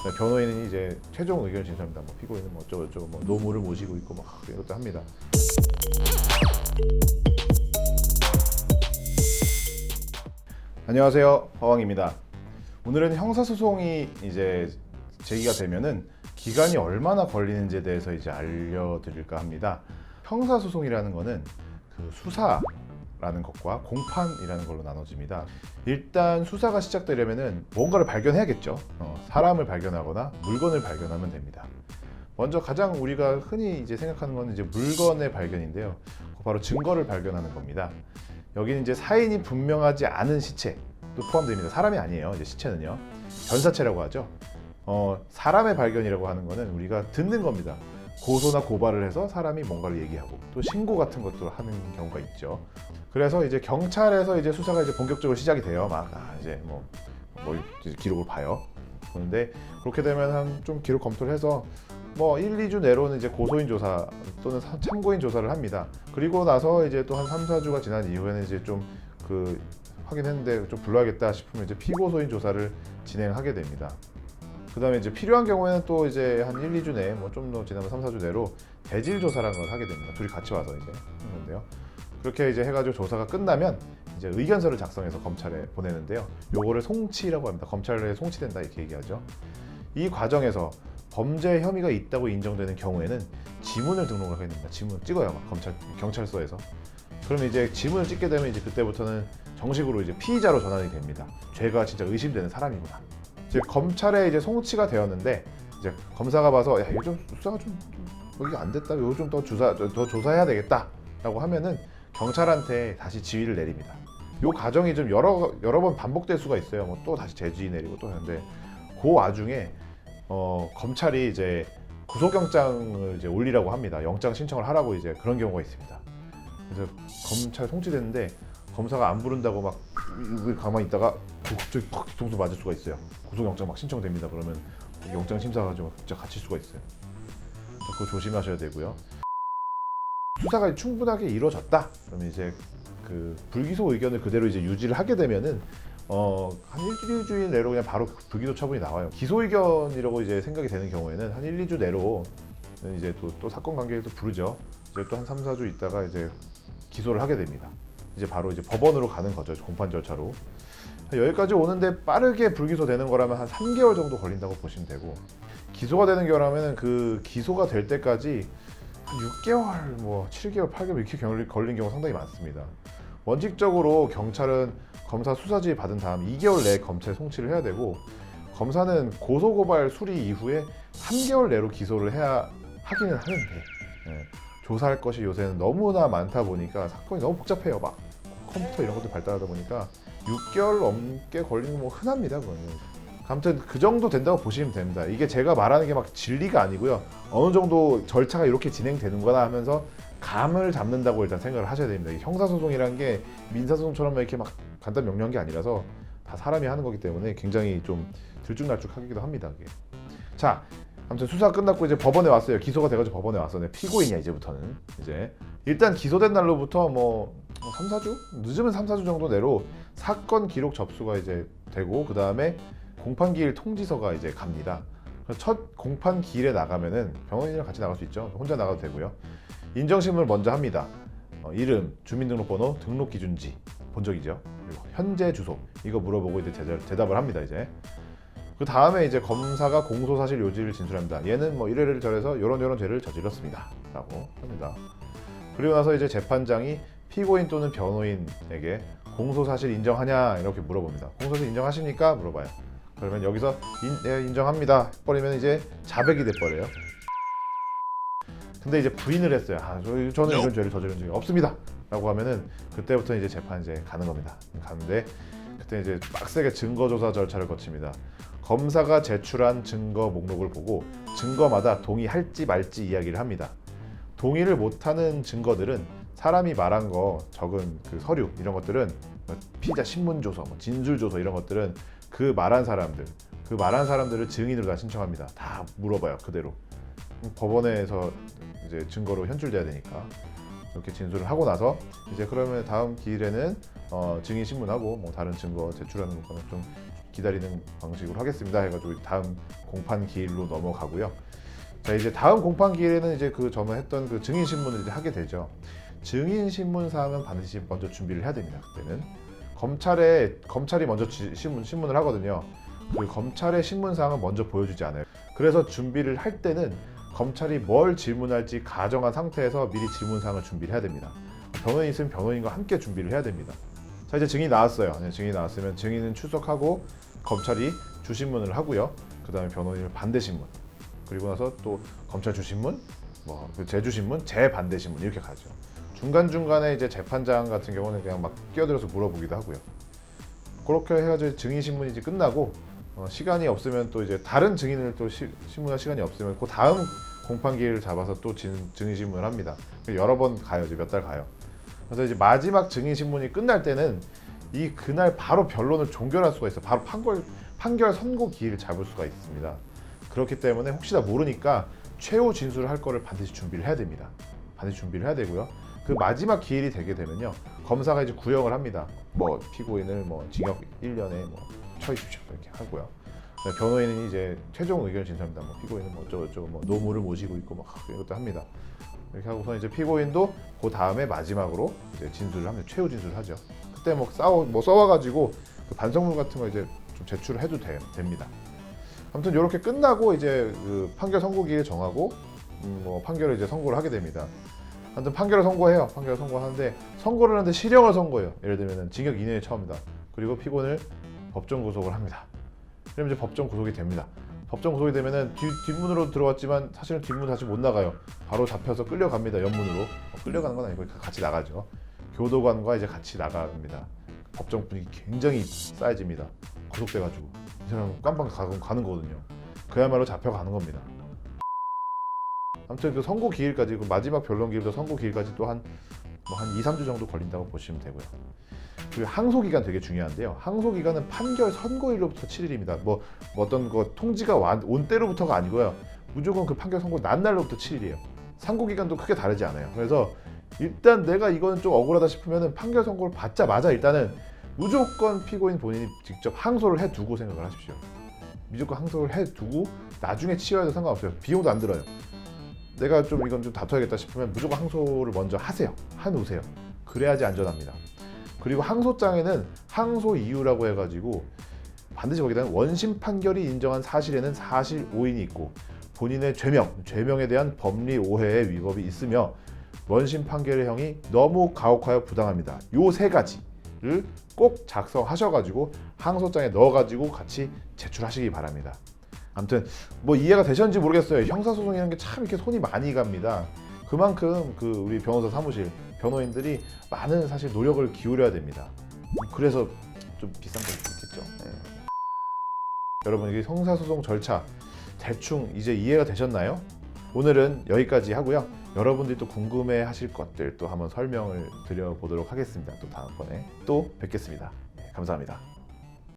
변호인이 이제 최종 의견을 진술합니다. 뭐 피고인은 뭐 어쩌고 뭐 노무를 모시고 있고 막 이런 것도 합니다. 안녕하세요, 허왕입니다. 오늘은 형사소송이 이제 제기가 되면은 기간이 얼마나 걸리는지에 대해서 이제 알려드릴까 합니다. 형사소송이라는 거는 그 수사라는 것과 공판이라는 걸로 나눠집니다. 일단 수사가 시작되려면은 뭔가를 발견해야겠죠. 사람을 발견하거나 물건을 발견하면 됩니다. 먼저 가장 우리가 흔히 이제 생각하는 건 이제 물건의 발견인데요. 바로 증거를 발견하는 겁니다. 여기는 이제 사인이 분명하지 않은 시체도 포함됩니다. 사람이 아니에요. 이제 시체는요. 변사체라고 하죠. 사람의 발견이라고 하는 거는 우리가 듣는 겁니다. 고소나 고발을 해서 사람이 뭔가를 얘기하고 또 신고 같은 것도 하는 경우가 있죠. 그래서 이제 경찰에서 이제 수사가 이제 본격적으로 시작이 돼요. 이제 뭐 이제 기록을 봐요. 그런데 그렇게 되면 한 좀 기록 검토를 해서 뭐 1, 2주 내로는 이제 고소인 조사 또는 참고인 조사를 합니다. 그리고 나서 이제 또 한 3, 4주가 지난 이후에는 이제 좀 확인했는데 좀 불러야겠다 싶으면 이제 피고소인 조사를 진행하게 됩니다. 그 다음에 이제 필요한 경우에는 또 이제 한 1, 2주 내에 뭐 좀 더 지나면 3, 4주 내로 대질 조사라는 걸 하게 됩니다. 둘이 같이 와서 이제 하는 건데요. 그렇게 이제 해가지고 조사가 끝나면 이제 의견서를 작성해서 검찰에 보내는데요. 요거를 송치라고 합니다. 검찰에 송치된다 이렇게 얘기하죠. 이 과정에서 범죄 혐의가 있다고 인정되는 경우에는 지문을 등록을 하게 됩니다. 지문을 찍어요, 경찰서에서. 그러면 이제 지문을 찍게 되면 이제 그때부터는 정식으로 이제 피의자로 전환이 됩니다. 죄가 진짜 의심되는 사람이구나. 이제 검찰에 이제 송치가 되었는데 이제 검사가 봐서 야, 이거 좀 수사가 좀 여기 안 됐다. 이거 좀 더 조사해야 되겠다라고 하면은 경찰한테 다시 지휘를 내립니다. 이 과정이 좀 여러 번 반복될 수가 있어요. 뭐 또 다시 재지휘 내리고 또 하는데 그 와중에 검찰이 이제 구속영장을 이제 올리라고 합니다. 영장 신청을 하라고 이제 그런 경우가 있습니다. 그래서 검찰 송치됐는데 검사가 안 부른다고 막 가만히 있다가 갑자기 팍 뒤통수 맞을 수가 있어요. 구속영장 막 신청됩니다. 그러면 영장 심사가 좀 진짜 갇힐 수가 있어요. 그거 조심하셔야 되고요. 수사가 충분하게 이루어졌다. 그러면 이제 그 불기소 의견을 그대로 이제 유지를 하게 되면은 한 일주일 내로 그냥 바로 불기소 처분이 나와요. 기소 의견이라고 이제 생각이 되는 경우에는 한 1, 2주 내로 이제 또 사건 관계를 또 부르죠. 이제 또 한 3, 4주 있다가 이제 기소를 하게 됩니다. 이제 바로 이제 법원으로 가는 거죠. 공판 절차로. 여기까지 오는데 빠르게 불기소되는 거라면 한 3개월 정도 걸린다고 보시면 되고, 기소가 되는 경우라면 그 기소가 될 때까지 한 6개월, 뭐 7개월, 8개월 이렇게 걸린 경우 상당히 많습니다. 원칙적으로 경찰은 검사 수사지휘 받은 다음 2개월 내에 검찰에 송치를 해야 되고, 검사는 고소고발 수리 이후에 3개월 내로 기소를 하기는 하는데 조사할 것이 요새는 너무나 많다 보니까 사건이 너무 복잡해요. 막 컴퓨터 이런 것도 발달하다 보니까 6개월 넘게 걸리는 건 뭐 흔합니다. 그거는. 아무튼 그 정도 된다고 보시면 됩니다. 이게 제가 말하는 게 막 진리가 아니고요. 어느 정도 절차가 이렇게 진행되는구나 하면서 감을 잡는다고 일단 생각을 하셔야 됩니다. 형사소송이라는 게 민사소송처럼 이렇게 막 간단 명료한 게 아니라서 다 사람이 하는 거기 때문에 굉장히 좀 들쭉날쭉하기도 합니다. 그게. 자, 아무튼 수사가 끝났고 이제 법원에 왔어요. 기소가 돼가지고 법원에 왔어. 내 피고인이야 이제부터는. 이제 일단 기소된 날로부터 뭐 3, 4주? 늦으면 3, 4주 정도 내로 사건 기록 접수가 이제 되고, 그 다음에 공판기일 통지서가 이제 갑니다. 첫 공판기일에 나가면은 변호인이랑 같이 나갈 수 있죠. 혼자 나가도 되고요. 인정신문을 먼저 합니다. 이름, 주민등록번호, 등록기준지, 본적이죠. 그리고 현재 주소 이거 물어보고 이제 대답을 합니다. 이제 그 다음에 이제 검사가 공소사실 요지를 진술합니다. 얘는 뭐 이래를 저래서 요런 죄를 저질렀습니다 라고 합니다. 그리고 나서 이제 재판장이 피고인 또는 변호인에게 공소사실 인정하냐 이렇게 물어봅니다. 공소사실 인정하십니까? 물어봐요. 그러면 여기서 네, 인정합니다 해버리면 이제 자백이 돼버려요. 근데 이제 부인을 했어요. 저는 이런 죄를 저지른 적이 없습니다 라고 하면은 그때부터 이제 재판 이제 가는 겁니다. 가는데 그때 이제 빡세게 증거조사 절차를 거칩니다. 검사가 제출한 증거 목록을 보고 증거마다 동의할지 말지 이야기를 합니다. 동의를 못하는 증거들은 사람이 말한 거 적은 그 서류 이런 것들은 피의자 신문조서, 진술조서 이런 것들은 그 말한 사람들을 증인으로 다 신청합니다. 다 물어봐요 그대로. 법원에서 이제 증거로 현출돼야 되니까 이렇게 진술을 하고 나서 이제 그러면 다음 기일에는 증인 신문하고 뭐 다른 증거 제출하는 것과는 좀 기다리는 방식으로 하겠습니다 해가지고 다음 공판 기일로 넘어가고요. 자, 이제 다음 공판 기일에는 이제 그 전에 했던 그 증인 신문을 이제 하게 되죠. 증인 신문 사항은 반드시 먼저 준비를 해야 됩니다. 그때는 검찰이 먼저 신문을 하거든요. 그 검찰의 신문 사항은 먼저 보여주지 않아요. 그래서 준비를 할 때는 검찰이 뭘 질문할지 가정한 상태에서 미리 질문 사항을 준비를 해야 됩니다. 변호인 있으면 변호인과 함께 준비를 해야 됩니다. 자, 이제 증인이 나왔어요. 증인이 나왔으면 증인은 출석하고 검찰이 주신문을 하고요. 그 다음에 변호인을 반대신문, 그리고 나서 또 검찰 주신문, 재주신문, 재반대신문 이렇게 가죠. 중간중간에 이제 재판장 같은 경우는 그냥 막 끼어들어서 물어보기도 하고요. 그렇게 해가지고 증인 신문이 이제 끝나고 시간이 없으면 또 이제 다른 증인을 또 신문할 시간이 없으면 그 다음 공판 기일을 잡아서 또 증인 신문을 합니다. 여러 번 가요. 이제 몇 달 가요. 그래서 이제 마지막 증인 신문이 끝날 때는 그날 바로 변론을 종결할 수가 있어요. 바로 판결 선고 기일을 잡을 수가 있습니다. 그렇기 때문에 혹시나 모르니까 최후 진술을 할 거를 반드시 준비를 해야 됩니다. 반드시 준비를 해야 되고요. 그 마지막 기일이 되게 되면요, 검사가 이제 구형을 합니다. 피고인을 징역 1년에 처해주십시오 이렇게 하고요. 변호인은 이제 최종 의견을 진술합니다. 피고인은 어쩌고 노무를 모시고 있고 이것도 합니다. 이렇게 하고서 이제 피고인도 그 다음에 마지막으로 이제 진술을 합니다. 최후 진술을 하죠. 그때 써와가지고 그 반성문 같은 거 이제 좀 제출을 해도 됩니다. 아무튼 이렇게 끝나고 이제 그 판결 선고기를 정하고 판결을 이제 선고를 하게 됩니다. 아무튼 판결을 선고해요. 판결을 선고하는데 선고를 하는데 실형을 선고해요. 예를 들면 징역 2년이 처음이다. 그리고 피고인을 법정 구속을 합니다. 그러면 이제 법정 구속이 됩니다. 법정 구속이 되면은 뒷문으로 들어왔지만 사실은 뒷문 다시 못 나가요. 바로 잡혀서 끌려갑니다. 옆문으로. 끌려가는 건 아니고 같이 나가죠. 교도관과 이제 같이 나갑니다. 법정 분위기 굉장히 싸해집니다. 구속돼가지고 이 사람 깜빡 가는 거거든요. 그야말로 잡혀가는 겁니다. 아무튼 그 선고 기일까지, 그 마지막 변론 기일부터 선고 기일까지 또 한 2, 3주 정도 걸린다고 보시면 되고요. 그리고 항소 기간 되게 중요한데요. 항소 기간은 판결 선고일로부터 7일입니다. 어떤 통지가 온 때로부터가 아니고요. 무조건 그 판결 선고 난 날로부터 7일이에요. 상고 기간도 크게 다르지 않아요. 그래서 일단 내가 이건 좀 억울하다 싶으면은 판결 선고를 받자마자 일단은 무조건 피고인 본인이 직접 항소를 해두고 생각을 하십시오. 무조건 항소를 해두고 나중에 치러야 상관없어요. 비용도 안 들어요. 내가 이건 좀 다퉈야겠다 싶으면 무조건 항소를 먼저 해놓으세요. 그래야지 안전합니다. 그리고 항소장에는 항소 이유라고 해가지고 반드시 거기다는 원심 판결이 인정한 사실에는 사실 오인이 있고 본인의 죄명에 대한 법리 오해의 위법이 있으며 원심 판결의 형이 너무 가혹하여 부당합니다. 요 세 가지를 꼭 작성하셔가지고 항소장에 넣어가지고 같이 제출하시기 바랍니다. 아무튼 이해가 되셨는지 모르겠어요. 형사소송이라는 게 참 이렇게 손이 많이 갑니다. 그만큼 우리 변호사 사무실 변호인들이 많은 사실 노력을 기울여야 됩니다. 그래서 좀 비싼 걸 수도 있겠죠. 네. 여러분, 이게 형사소송 절차 대충 이제 이해가 되셨나요? 오늘은 여기까지 하고요. 여러분들이 또 궁금해하실 것들 또 한번 설명을 드려보도록 하겠습니다. 또 다음번에 또 뵙겠습니다. 네, 감사합니다.